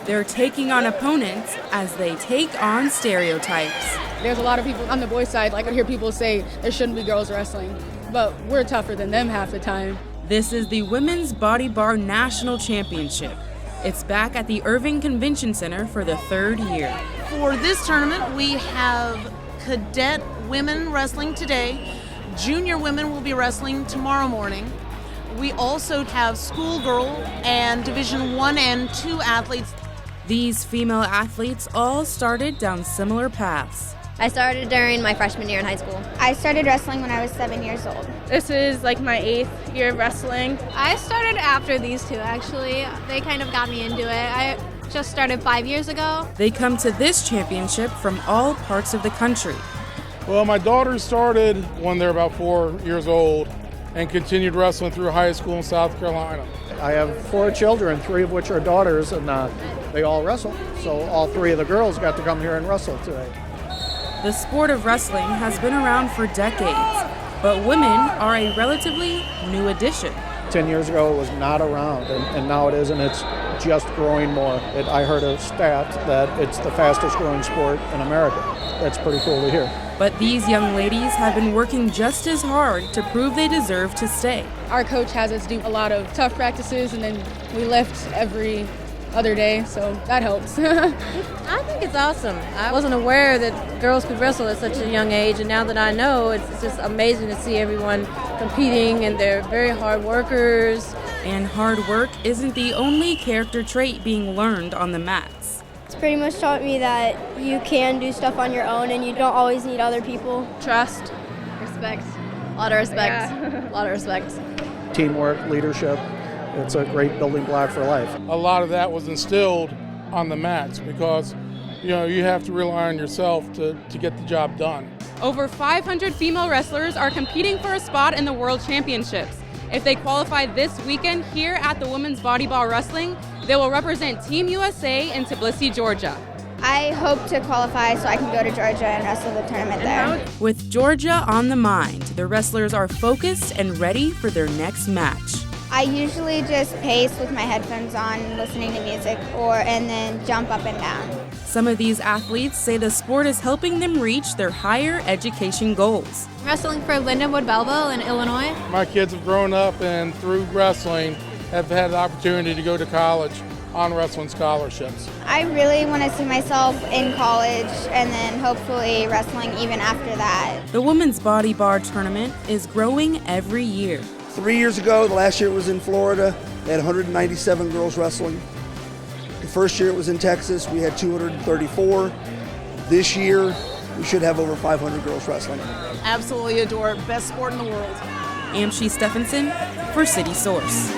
They're taking on opponents as they take on stereotypes. There's a lot of people on the boys' side, like I hear people say there shouldn't be girls wrestling, but we're tougher than them half the time. This is the Women's Body Bar National Championship. It's back at the Irving Convention Center for the third year. For this tournament, we have cadet women wrestling today. Junior women will be wrestling tomorrow morning. We also have schoolgirl and Division I and II athletes. These female athletes all started down similar paths. I started during my freshman year in high school. I started wrestling when I was 7 years old. This is like my 8th year of wrestling. I started after these two, actually. They kind of got me into it. I just started 5 years ago. They come to this championship from all parts of the country. Well, my daughters started when they're about 4 years old and continued wrestling through high school in South Carolina. I have 4 children, 3 of which are daughters, and they all wrestle. So all 3 of the girls got to come here and wrestle today. The sport of wrestling has been around for decades, but women are a relatively new addition. 10 years ago it was not around, and now it is, and it's just growing more. I heard a stat that it's the fastest growing sport in America. That's pretty cool to hear. But these young ladies have been working just as hard to prove they deserve to stay. Our coach has us do a lot of tough practices, and then we lift every other day, so that helps. I think it's awesome. I wasn't aware that girls could wrestle at such a young age, and now that I know, it's just amazing to see everyone competing, and they're very hard workers. And hard work isn't the only character trait being learned on the mats. It's pretty much taught me that you can do stuff on your own and you don't always need other people. Trust. Respect. A lot of respect. Yeah. A lot of respect. Teamwork, leadership, it's a great building block for life. A lot of that was instilled on the mats because, you have to rely on yourself to get the job done. Over 500 female wrestlers are competing for a spot in the World Championships. If they qualify this weekend here at the Women's Body Bar Wrestling, they will represent Team USA in Tbilisi, Georgia. I hope to qualify so I can go to Georgia and wrestle the tournament there. With Georgia on the mind, the wrestlers are focused and ready for their next match. I usually just pace with my headphones on, listening to music, and then jump up and down. Some of these athletes say the sport is helping them reach their higher education goals. Wrestling for Lindenwood Belleville in Illinois. My kids have grown up and through wrestling have had the opportunity to go to college on wrestling scholarships. I really want to see myself in college and then hopefully wrestling even after that. The Women's Body Bar Tournament is growing every year. 3 years ago, the last year it was in Florida, they had 197 girls wrestling. The first year it was in Texas, we had 234. This year, we should have over 500 girls wrestling. Absolutely adore it. Best sport in the world. Amshi Stephenson for City Source.